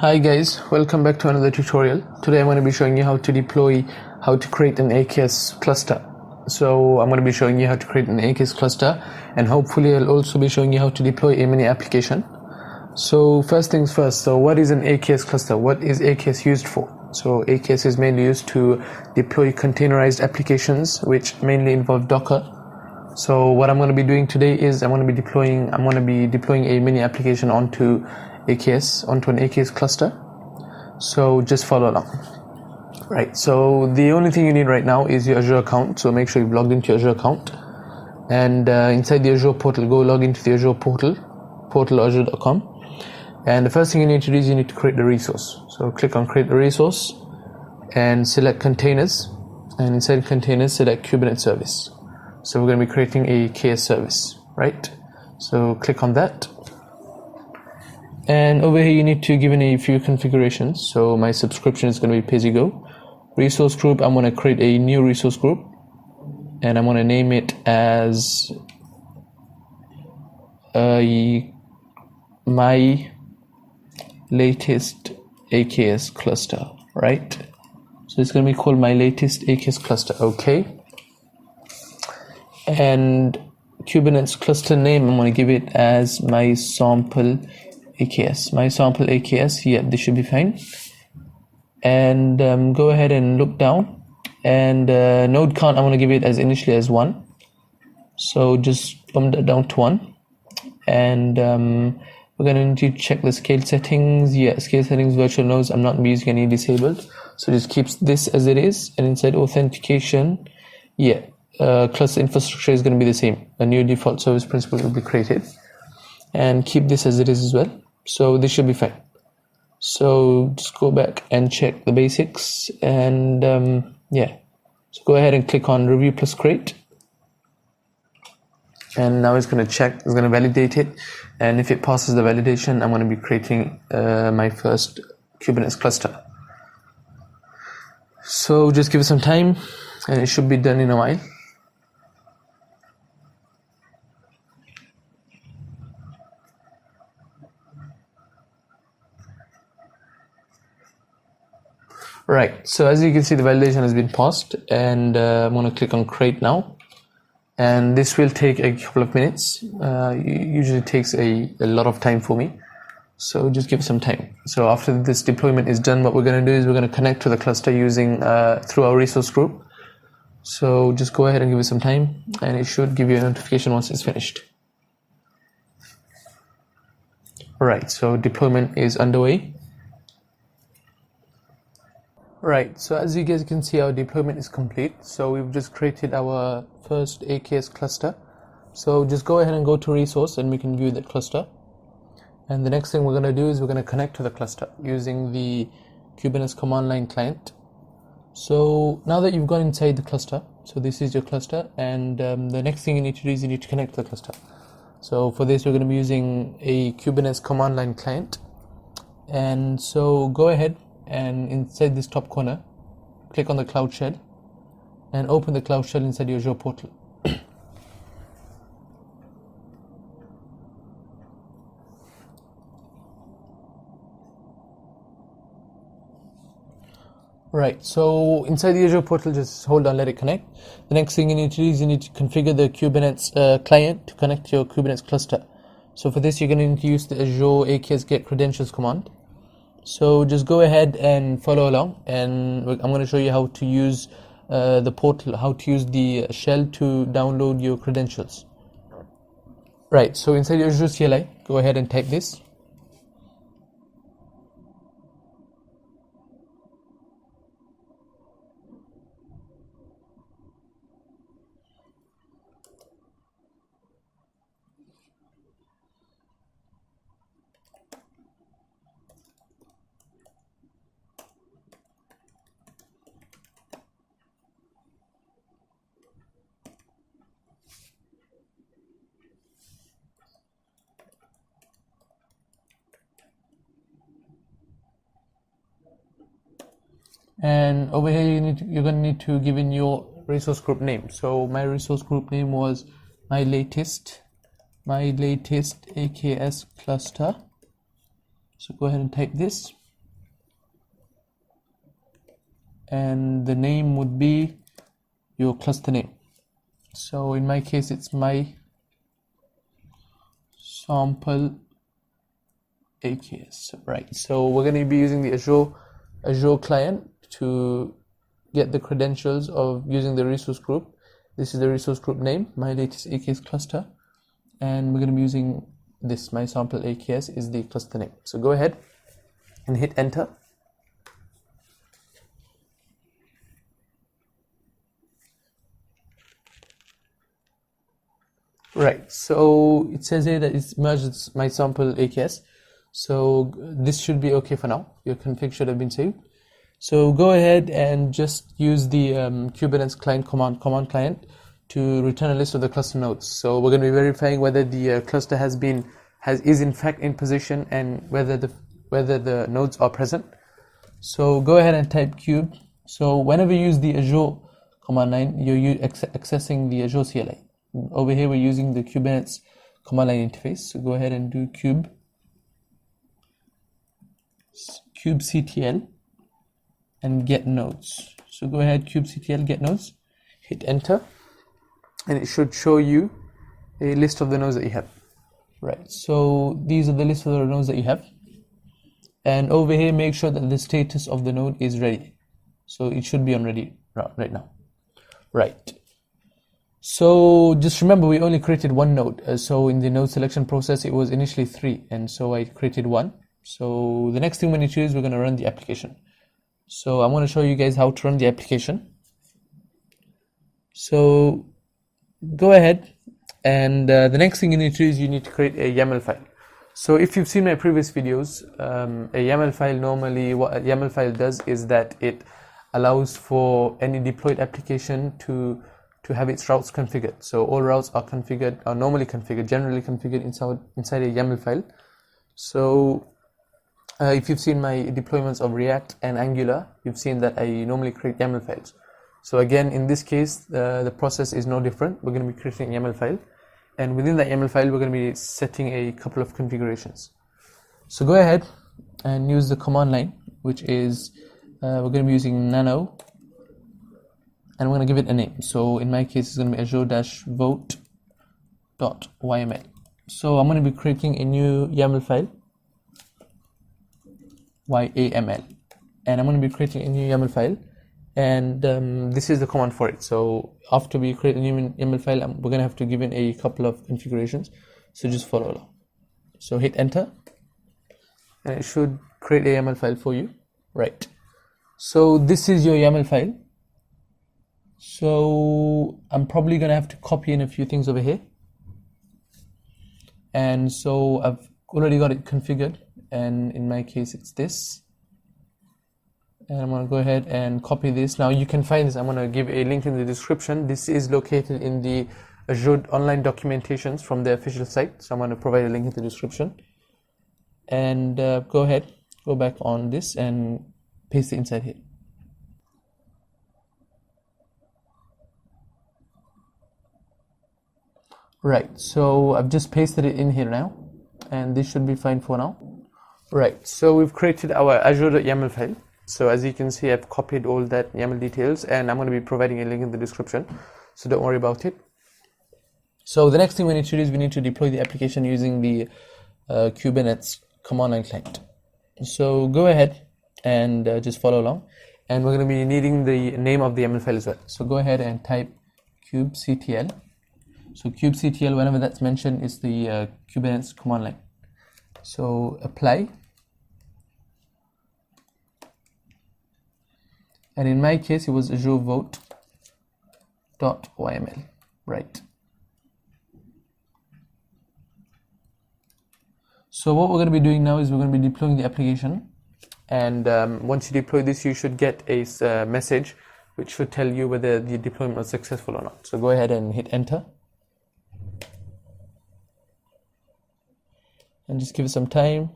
Hi guys, welcome back to another tutorial. Today I'm going to be showing you how to create an AKS cluster. So I'm going to be showing you how to create an AKS cluster, and hopefully I'll also be showing you how to deploy a mini application. So first things first, so what is an AKS cluster? What is AKS used for? So AKS is mainly used to deploy containerized applications, which mainly involve Docker. So what I'm going to be doing today is I'm going to be deploying a mini application onto an AKS cluster. So just follow along. Right, so the only thing you need right now is your Azure account. So make sure you've logged into your Azure account, and inside the Azure portal, go log into the Azure portal, portal.azure.com. And the first thing you need to do is you need to create the resource. So click on create the resource and select containers, and inside containers select Kubernetes service. So we're going to be creating a KS service, right? So click on that. And over here you need to give in a few configurations. So my subscription is going to be pay-as-you-go. Resource group, I'm going to create a new resource group, and I'm going to name it as my latest AKS cluster, right? So it's going to be called my latest AKS cluster, okay? And Kubernetes cluster name, I'm going to give it as my sample AKS. Yeah, this should be fine. And go ahead and look down, and node count, I'm going to give it as initially as 1. So just bump that down to 1. And we're going to need to check the scale settings. Yeah, scale settings, virtual nodes, I'm not using any disabled, so just keeps this as it is. And inside authentication, yeah, cluster infrastructure is going to be the same. A new default service principal will be created, and keep this as it is as well. So this should be fine. So just go back and check the basics, and yeah, so go ahead and click on review plus create, and now it's going to check, it's going to validate it, and if it passes the validation, I'm going to be creating my first Kubernetes cluster. So just give it some time, and it should be done in a while. Right, so as you can see, the validation has been passed, and I'm going to click on create now, and this will take a couple of minutes. Usually takes a lot of time for me, so just give it some time. So after this deployment is done, what we're going to do is we're going to connect to the cluster using through our resource group. So just go ahead and give it some time, and it should give you a notification once it's finished. Alright, so deployment is underway. Right, so as you guys can see, our deployment is complete. So we've just created our first AKS cluster. So just go ahead and go to resource, and we can view that cluster. And the next thing we're going to do is we're going to connect to the cluster using the Kubernetes command line client. So now that you've gone inside the cluster, so this is your cluster, and the next thing you need to do is you need to connect to the cluster. So for this, we're going to be using a Kubernetes command line client. And so go ahead, and inside this top corner, click on the Cloud Shell and open the Cloud Shell inside your Azure Portal. Right, so inside the Azure Portal, just hold on, let it connect. The next thing you need to do is you need to configure the Kubernetes client to connect to your Kubernetes cluster. So for this, you're going to need to use the Azure AKS get credentials command. So just go ahead and follow along, and I'm going to show you how to use the portal, how to use the shell to download your credentials. Right, so inside your Azure CLI, go ahead and type this. And over here you're going to need to give in your resource group name. So my resource group name was my latest AKS cluster. So go ahead and type this. and the name would be your cluster name. So in my case, it's my sample AKS, right? So we're going to be using the Azure client to get the credentials of using the resource group. This is the resource group name, my latest AKS cluster, and we're going to be using this, my sample AKS is the cluster name. So go ahead and hit enter. Right, so it says here that it's merged my sample AKS. So this should be okay for now. Your config should have been saved. So go ahead and just use the Kubernetes client command client to return a list of the cluster nodes. So we're going to be verifying whether the cluster is in fact in position and whether the nodes are present. So go ahead and type kube. So whenever you use the Azure command line, you're accessing the Azure CLI. Over here we're using the Kubernetes command line interface. So go ahead and do kubectl and get nodes. So go ahead, kubectl get nodes, hit enter, and it should show you a list of the nodes that you have. Right, so these are the list of the nodes that you have, and over here make sure that the status of the node is ready. So it should be on ready right now. Right, so just remember we only created one node. So in the node selection process it was initially 3, and so I created 1. So the next thing we need to do is we're going to run the application. So I'm going to show you guys how to run the application. So go ahead, and the next thing you need to do is you need to create a YAML file. So if you've seen my previous videos, a YAML file, normally what a YAML file does is that it allows for any deployed application to have its routes configured. So all routes are normally configured, generally configured inside a YAML file. So if you've seen my deployments of React and Angular, you've seen that I normally create YAML files. So again, in this case, the process is no different. We're going to be creating a YAML file, and within that YAML file, we're going to be setting a couple of configurations. So go ahead and use the command line, which is we're going to be using nano, and we're going to give it a name. So in my case, it's going to be azure-vote.yml. So I'm going to be creating a new YAML file, YAML, and I'm going to be creating a new YAML file, and this is the command for it. So after we create a new YAML file, we're going to have to give in a couple of configurations, so just follow along. So hit enter, and it should create a YAML file for you. Right, so this is your YAML file. So I'm probably going to have to copy in a few things over here, and so I've already got it configured, and in my case it's this, and I'm going to go ahead and copy this. Now you can find this, I'm going to give a link in the description. This is located in the Azure online documentations from the official site, so I'm going to provide a link in the description, and go ahead, go back on this and paste it inside here. Right, so I've just pasted it in here now, and this should be fine for now. Right, so we've created our Azure.yaml file. So as you can see, I've copied all that YAML details, and I'm going to be providing a link in the description, so don't worry about it. So the next thing we need to do is we need to deploy the application using the Kubernetes command line client. So go ahead and just follow along, and we're going to be needing the name of the YAML file as well. So go ahead and type kubectl. So kubectl, whenever that's mentioned, is the Kubernetes command line. So apply, and in my case it was Azure vote.yml. Right, so what we're going to be doing now is we're going to be deploying the application, and once you deploy this, you should get a message which should tell you whether the deployment was successful or not. So go ahead and hit enter, and just give it some time.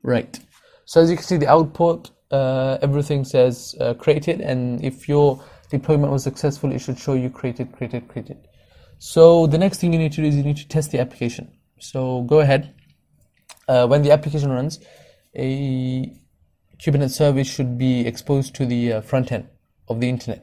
Right, so as you can see, the output, everything says created, and if your deployment was successful, it should show you created. So the next thing you need to do is you need to test the application. So go ahead, when the application runs, a Kubernetes service should be exposed to the front end of the internet.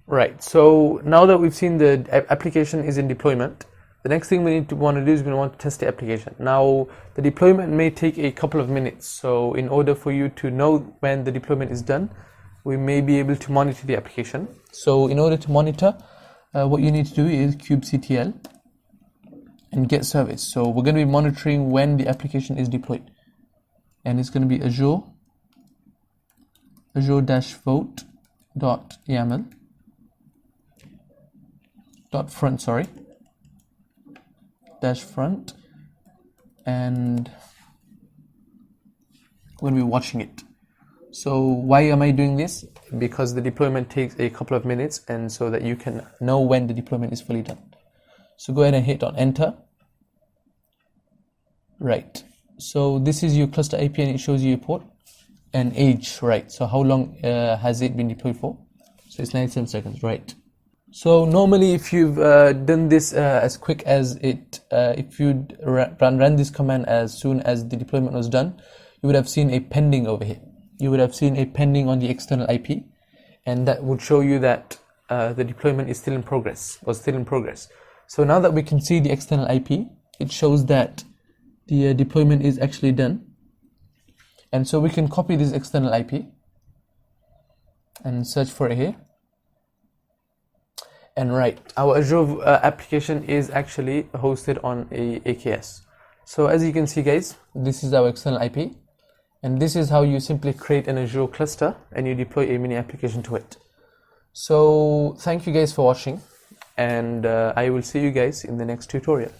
Right, so now that we've seen the application is in deployment, the next thing we want to do is we want to test the application. Now, the deployment may take a couple of minutes, so in order for you to know when the deployment is done, we may be able to monitor the application. So in order to monitor, what you need to do is kubectl and get service. So we're going to be monitoring when the application is deployed, and it's going to be azure-vote.yaml front, and when we're watching it. So why am I doing this? Because the deployment takes a couple of minutes, and so that you can know when the deployment is fully done. So go ahead and hit on enter. Right, so this is your cluster IP, and it shows you your port and age, right? So how long has it been deployed for? So it's 97 seconds, right? So normally, if you've done this as quick as it, if you'd run this command as soon as the deployment was done, you would have seen a pending over here. You would have seen a pending on the external IP, and that would show you that the deployment is still in progress, was still in progress. So now that we can see the external IP, it shows that the deployment is actually done. And so we can copy this external IP and search for it here. And right, our Azure application is actually hosted on a AKS. So as you can see, guys, this is our external IP, and this is how you simply create an Azure cluster and you deploy a mini application to it. So thank you guys for watching, and I will see you guys in the next tutorial.